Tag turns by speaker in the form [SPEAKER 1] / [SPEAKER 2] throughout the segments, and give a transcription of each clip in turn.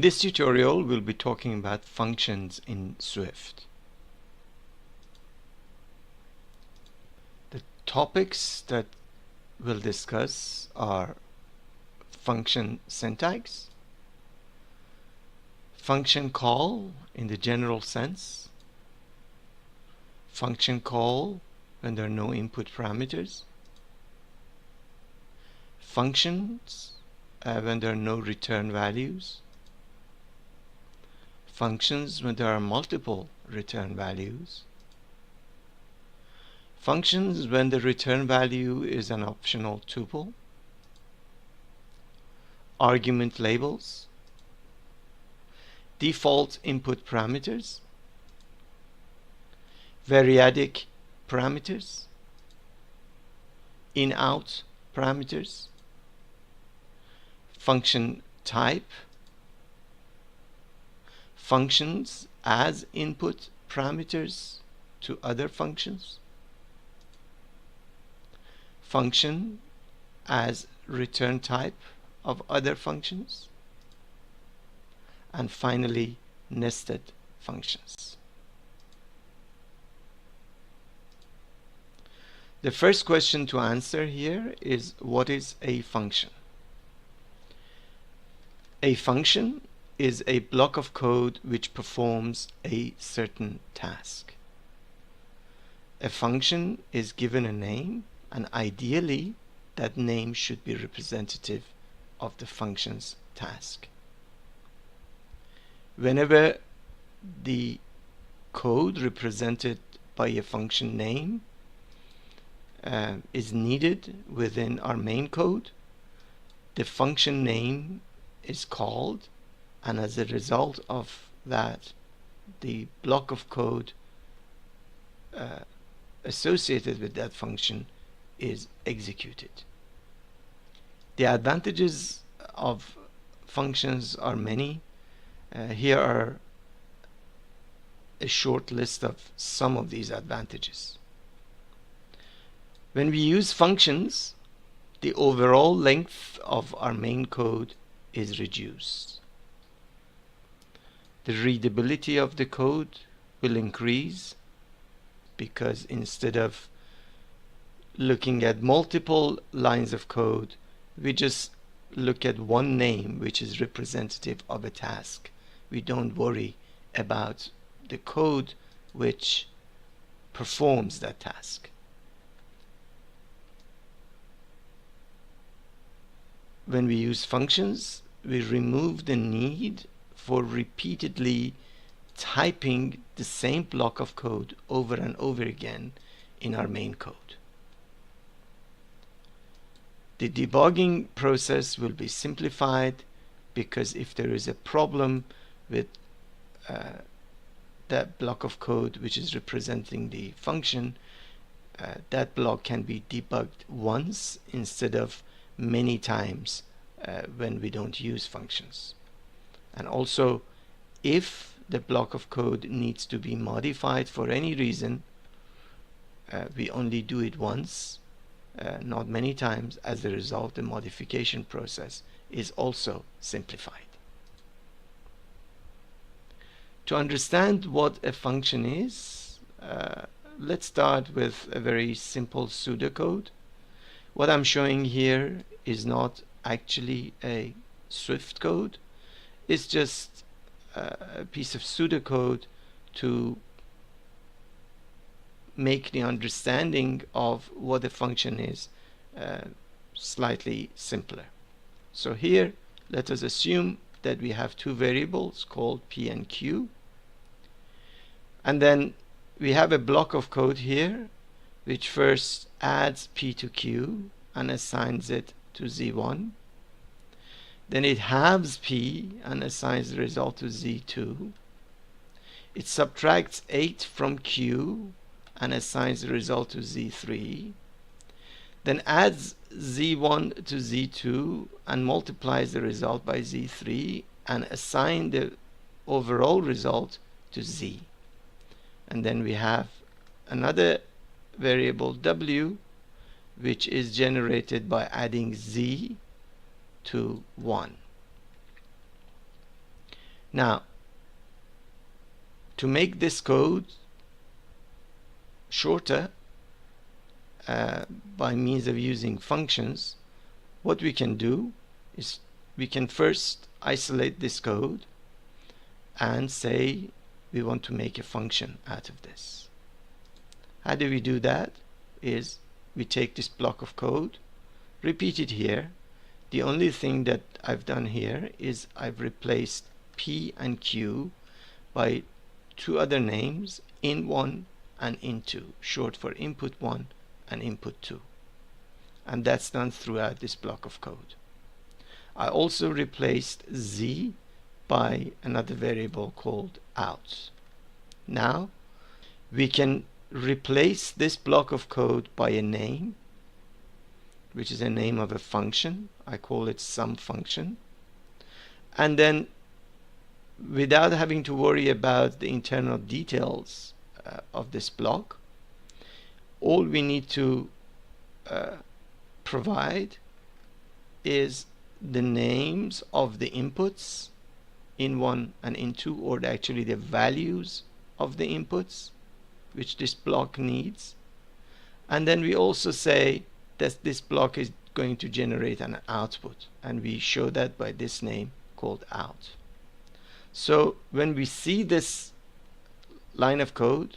[SPEAKER 1] In this tutorial, we'll be talking about functions in Swift. The topics that we'll discuss are function syntax, function call in the general sense, function call when there are no input parameters, functions when there are no return values, functions when there are multiple return values, functions when the return value is an optional tuple, argument labels, default input parameters, variadic parameters, in-out parameters, function type, functions as input parameters to other functions, function as return type of other functions, and finally nested functions. The first question to answer here is, what is a function? A function is a block of code which performs a certain task. A function is given a name, and ideally that name should be representative of the function's task. Whenever the code represented by a function name is needed within our main code, the function name is called, and as a result of that, the block of code associated with that function is executed. The advantages of functions are many. Here are a short list of some of these advantages. When we use functions, the overall length of our main code is reduced. The readability of the code will increase because instead of looking at multiple lines of code, we just look at one name which is representative of a task. We don't worry about the code which performs that task. When we use functions, we remove the need for repeatedly typing the same block of code over and over again in our main code. The debugging process will be simplified because if there is a problem with that block of code which is representing the function, that block can be debugged once instead of many times when we don't use functions. And also, if the block of code needs to be modified for any reason, we only do it once, not many times. As a result, the modification process is also simplified. To understand what a function is, let's start with a very simple pseudocode. What I'm showing here is not actually a Swift code. It's just a piece of pseudocode to make the understanding of what a function is slightly simpler. So here, let us assume that we have two variables called p and q, and then we have a block of code here which first adds p to q and assigns it to z1. Then it halves p and assigns the result to z2. It subtracts 8 from q and assigns the result to z3. Then adds z1 to z2 and multiplies the result by z3 and assign the overall result to z. And then we have another variable w which is generated by adding z to 1. Now, to make this code shorter by means of using functions, what we can do is we can first isolate this code and say we want to make a function out of this. How do we do that? Is we take this block of code, repeat it here. The only thing that I've done here is I've replaced P and Q by two other names, in1 and in2, short for input 1 and input 2. And that's done throughout this block of code. I also replaced Z by another variable called out. Now we can replace this block of code by a name, which is a name of a function. I call it sum function. And then without having to worry about the internal details of this block, all we need to provide is the names of the inputs in1 and in2, or actually the values of the inputs which this block needs. And then we also say that this block is going to generate an output, and we show that by this name called out. So when we see this line of code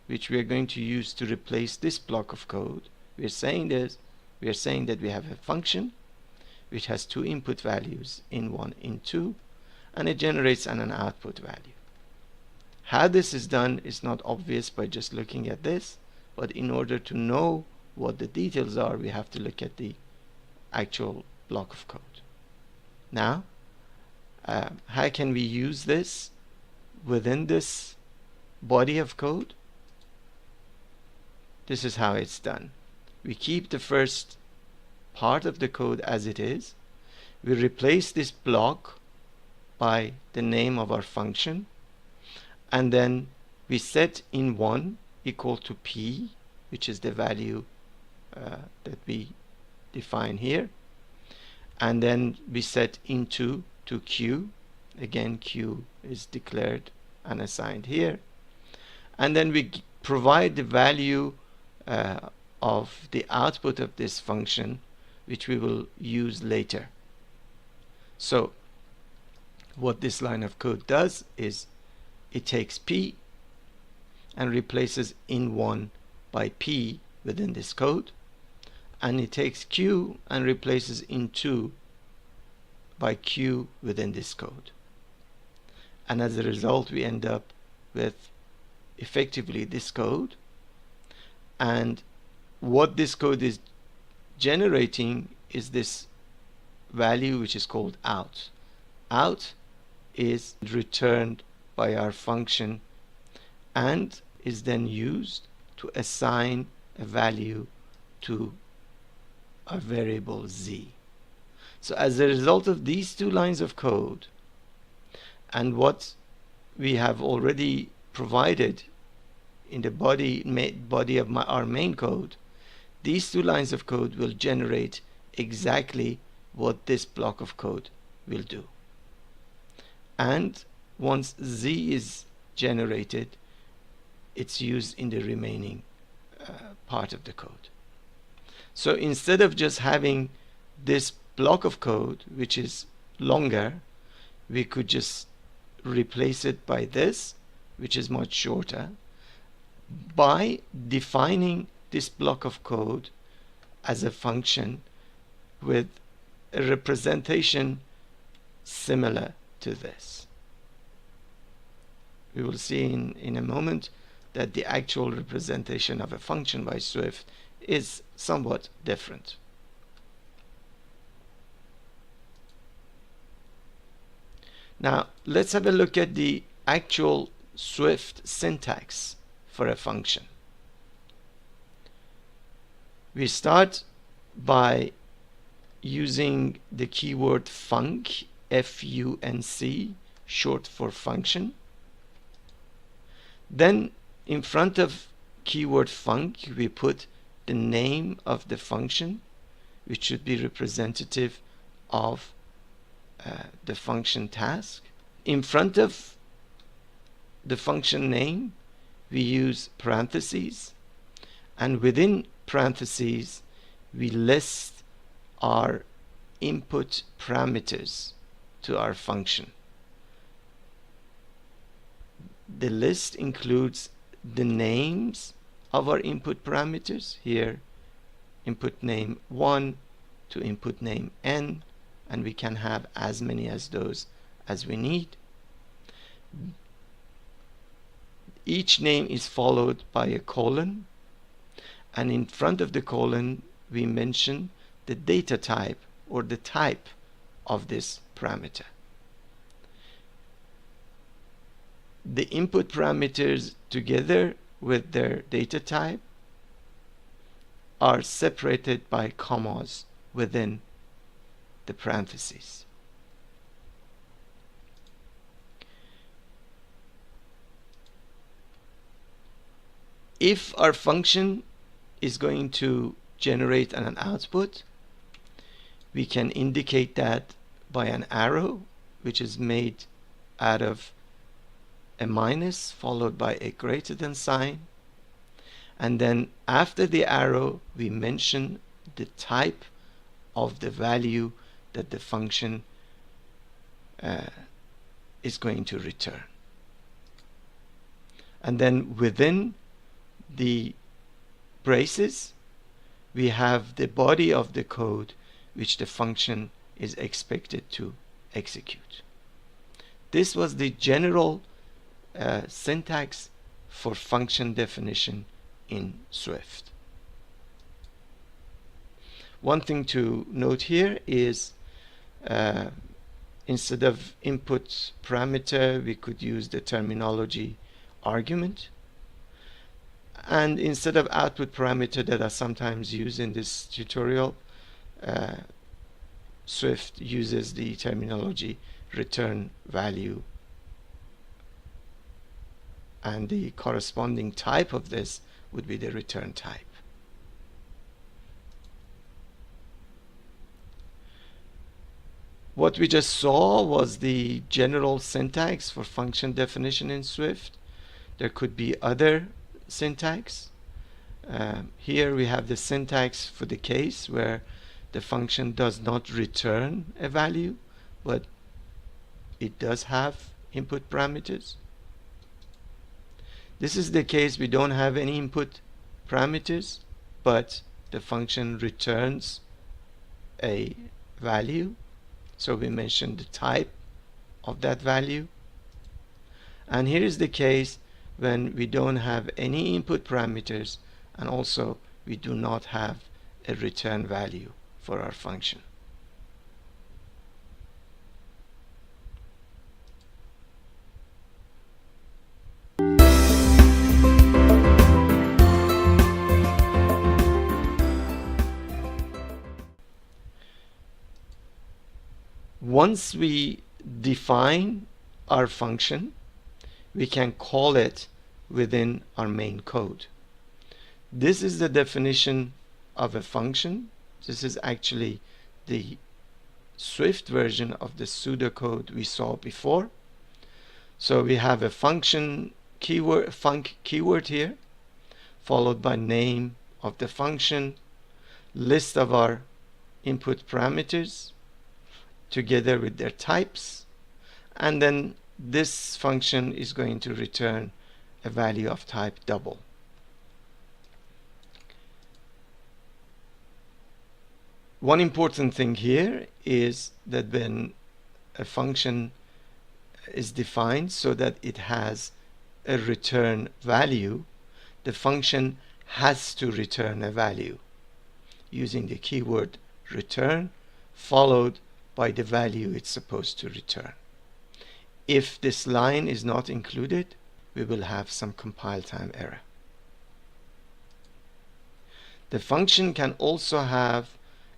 [SPEAKER 1] which we are going to use to replace this block of code, we are saying that we have a function which has two input values, in1, in2, and it generates an output value. How this is done is not obvious by just looking at this, but in order to know what the details are, we have to look at the actual block of code. Now, how can we use this within this body of code? This is how it's done. We keep the first part of the code as it is. We replace this block by the name of our function, and then we set in1 equal to P, which is the value that we define here, and then we set in2 to Q. Again, Q is declared and assigned here, and then we provide the value of the output of this function, which we will use later. So what this line of code does is it takes P and replaces in1 by P within this code, and it takes Q and replaces in2 by Q within this code. And as a result, we end up with effectively this code. And what this code is generating is this value which is called out. Out is returned by our function and is then used to assign a value to a variable Z. So as a result of these two lines of code and what we have already provided in the body of our main code, these two lines of code will generate exactly what this block of code will do. And once Z is generated, it's used in the remaining part of the code. So instead of just having this block of code which is longer, we could just replace it by this, which is much shorter, by defining this block of code as a function with a representation similar to this. We will see in a moment that the actual representation of a function by Swift is somewhat different. Now let's have a look at the actual Swift syntax for a function. We start by using the keyword func, F-U-N-C, short for function. Then in front of keyword func we put the name of the function, which should be representative of the function task. In front of the function name, we use parentheses, and within parentheses, we list our input parameters to our function. The list includes the names of our input parameters. Here, input name 1 to input name n, and we can have as many as those as we need. Each name is followed by a colon, and in front of the colon we mention the data type or the type of this parameter. The input parameters together with their data type are separated by commas within the parentheses. If our function is going to generate an output, we can indicate that by an arrow, which is made out of a minus followed by a greater than sign, and then after the arrow we mention the type of the value that the function is going to return. And then within the braces we have the body of the code which the function is expected to execute. This was the general syntax for function definition in Swift. One thing to note here is instead of input parameter we could use the terminology argument, and instead of output parameter that are sometimes used in this tutorial, Swift uses the terminology return value, and the corresponding type of this would be the return type. What we just saw was the general syntax for function definition in Swift. There could be other syntax. Here we have the syntax for the case where the function does not return a value, but it does have input parameters. This is the case we don't have any input parameters, but the function returns a value, so we mention the type of that value. And here is the case when we don't have any input parameters, and also we do not have a return value for our function. Once we define our function, we can call it within our main code. This is the definition of a function. This is actually the Swift version of the pseudocode we saw before. So we have a function keyword, func keyword here, followed by name of the function, list of our input parameters together with their types, and then this function is going to return a value of type double. One important thing here is that when a function is defined so that it has a return value, the function has to return a value using the keyword return followed by the value it's supposed to return. If this line is not included, we will have some compile time error. The function can also have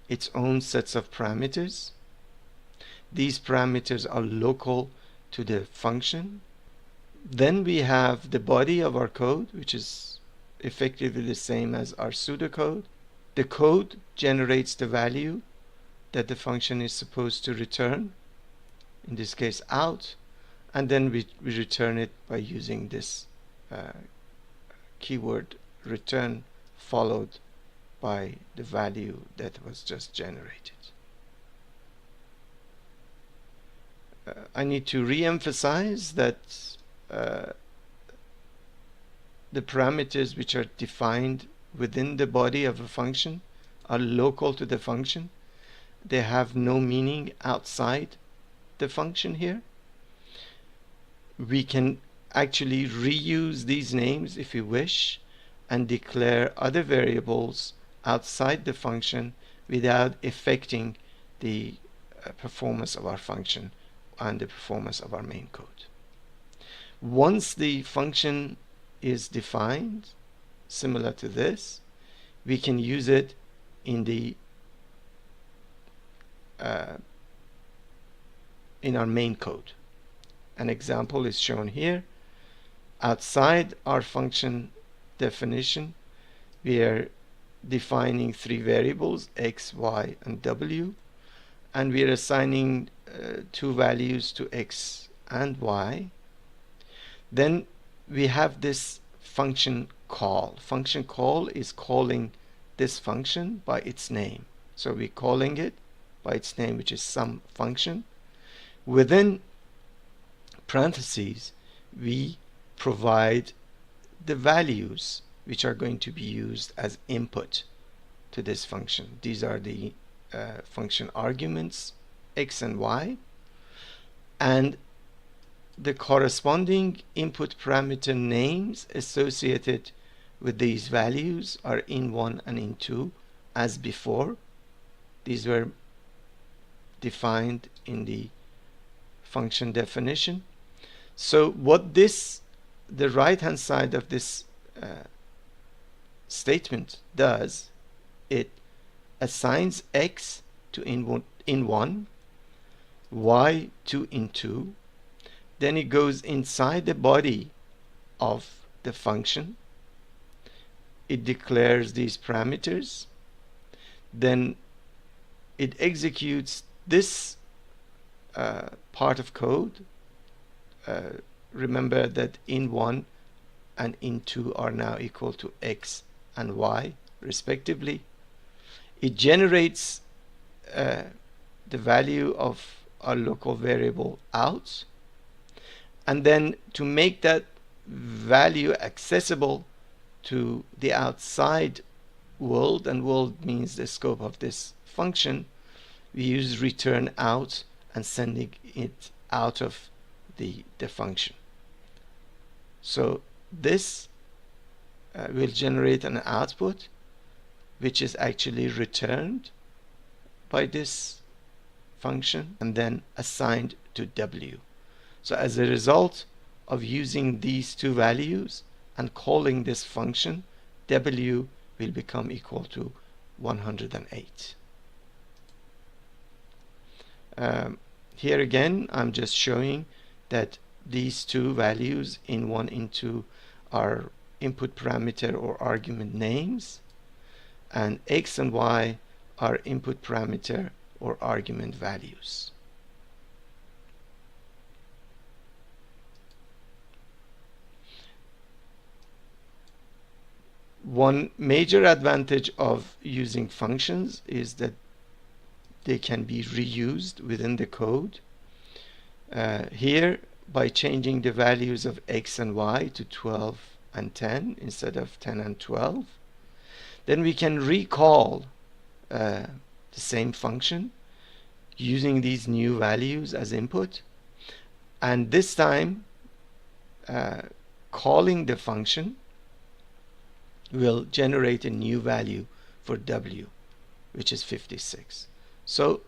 [SPEAKER 1] its own sets of parameters. These parameters are local to the function. Then we have the body of our code, which is effectively the same as our pseudocode. The code generates the value that the function is supposed to return, in this case out, and then we return it by using this keyword return followed by the value that was just generated. I need to re-emphasize that the parameters which are defined within the body of a function are local to the function. They have no meaning outside the function here. We can actually reuse these names if we wish and declare other variables outside the function without affecting the performance of our function and the performance of our main code. Once the function is defined, similar to this, we can use it in the in our main code. An example is shown here. Outside our function definition, we are defining three variables, x, y, and w, and we are assigning two values to x and y. Then we have this function call. Function call is calling this function by its name. So we're calling it by its name, which is some function. Within parentheses, we provide the values which are going to be used as input to this function. These are the function arguments, x and y, and the corresponding input parameter names associated with these values are in1 and in2 as before. These were defined in the function definition. So what the right hand side of this statement does, it assigns x to in1, y to in2, then it goes inside the body of the function, it declares these parameters, then it executes this part of code. Remember that in1 and in2 are now equal to x and y respectively. It generates the value of our local variable out, and then to make that value accessible to the outside world, and world means the scope of this function, we use return out and sending it out of the function. So this will generate an output which is actually returned by this function and then assigned to w. So as a result of using these two values and calling this function, w will become equal to 108. Here again, I'm just showing that these two values, in1, in2, are input parameter or argument names, and x and y are input parameter or argument values. One major advantage of using functions is that they can be reused within the code. Here, by changing the values of x and y to 12 and 10 instead of 10 and 12, then we can recall the same function using these new values as input, and this time calling the function will generate a new value for w, which is 56. So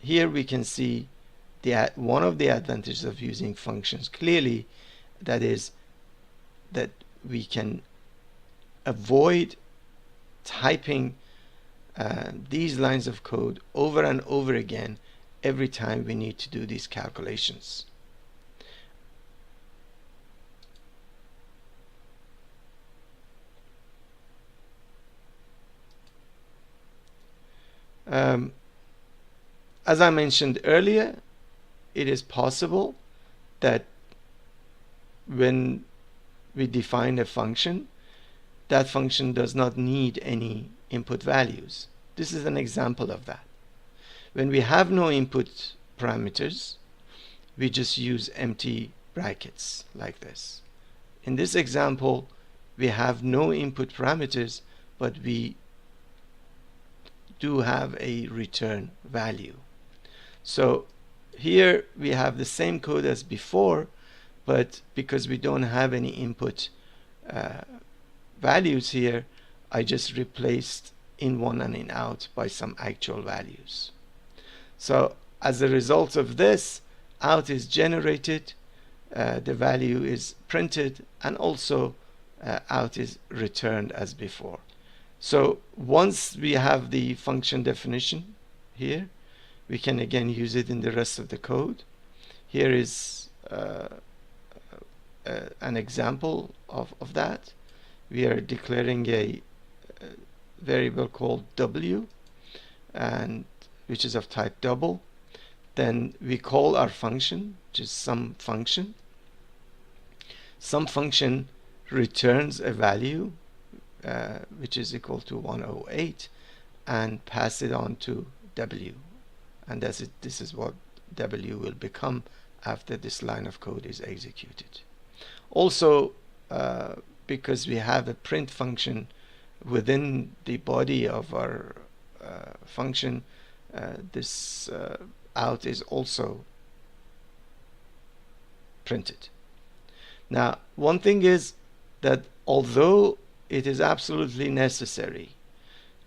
[SPEAKER 1] here we can see one of the advantages of using functions clearly, that is that we can avoid typing these lines of code over and over again every time we need to do these calculations. As I mentioned earlier, it is possible that when we define a function, that function does not need any input values. This is an example of that. When we have no input parameters, we just use empty brackets like this. In this example, we have no input parameters, but we do have a return value. So here we have the same code as before, but because we don't have any input values here, I just replaced in one and in out by some actual values. So as a result of this, out is generated, the value is printed, and also out is returned as before. So once we have the function definition here, we can again use it in the rest of the code. Here is an example of that. We are declaring a variable called w, and which is of type double. Then we call our function, which is some function. Some function returns a value which is equal to 108, and pass it on to w, and this is what w will become after this line of code is executed. Also, because we have a print function within the body of our function, this out is also printed. Now, one thing is that although it is absolutely necessary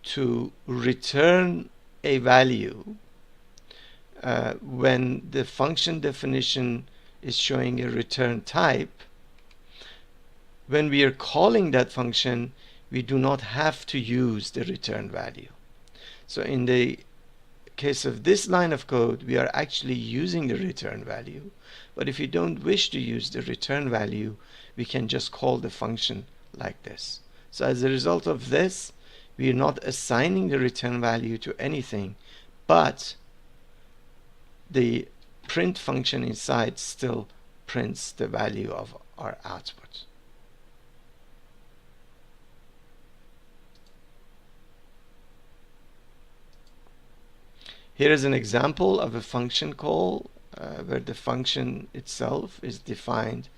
[SPEAKER 1] to return a value when the function definition is showing a return type, when we are calling that function, we do not have to use the return value. So in the case of this line of code, we are actually using the return value. But if you don't wish to use the return value, we can just call the function like this. So as a result of this, we are not assigning the return value to anything, but the print function inside still prints the value of our output. Here is an example of a function call where the function itself is defined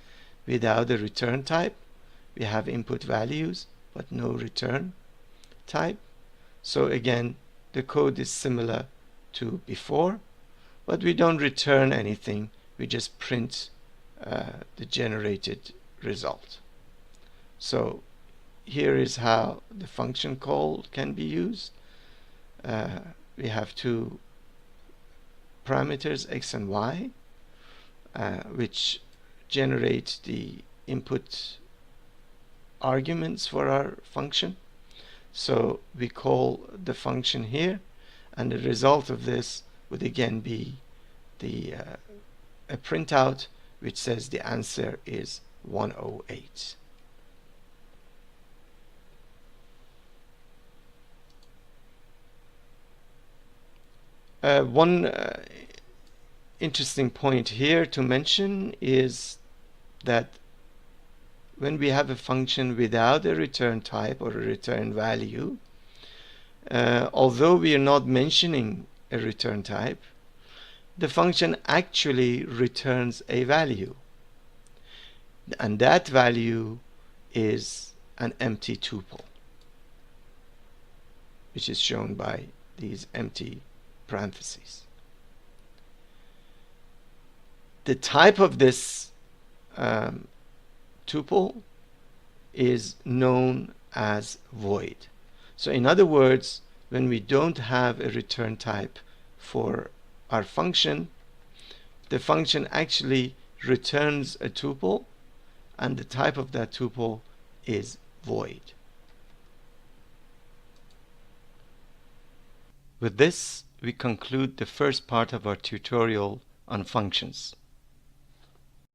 [SPEAKER 1] without a return type. We have input values but no return type. So again, the code is similar to before, but we don't return anything. We just print the generated result. So here is how the function call can be used. We have two parameters, x and y, which generate the input arguments for our function. So we call the function here, and the result of this would again be the a printout which says the answer is 108. One interesting point here to mention is that when we have a function without a return type or a return value, although we are not mentioning a return type, the function actually returns a value, and that value is an empty tuple, which is shown by these empty parentheses. The type of this tuple is known as void. So in other words, when we don't have a return type for our function, the function actually returns a tuple, and the type of that tuple is void. With this, we conclude the first part of our tutorial on functions.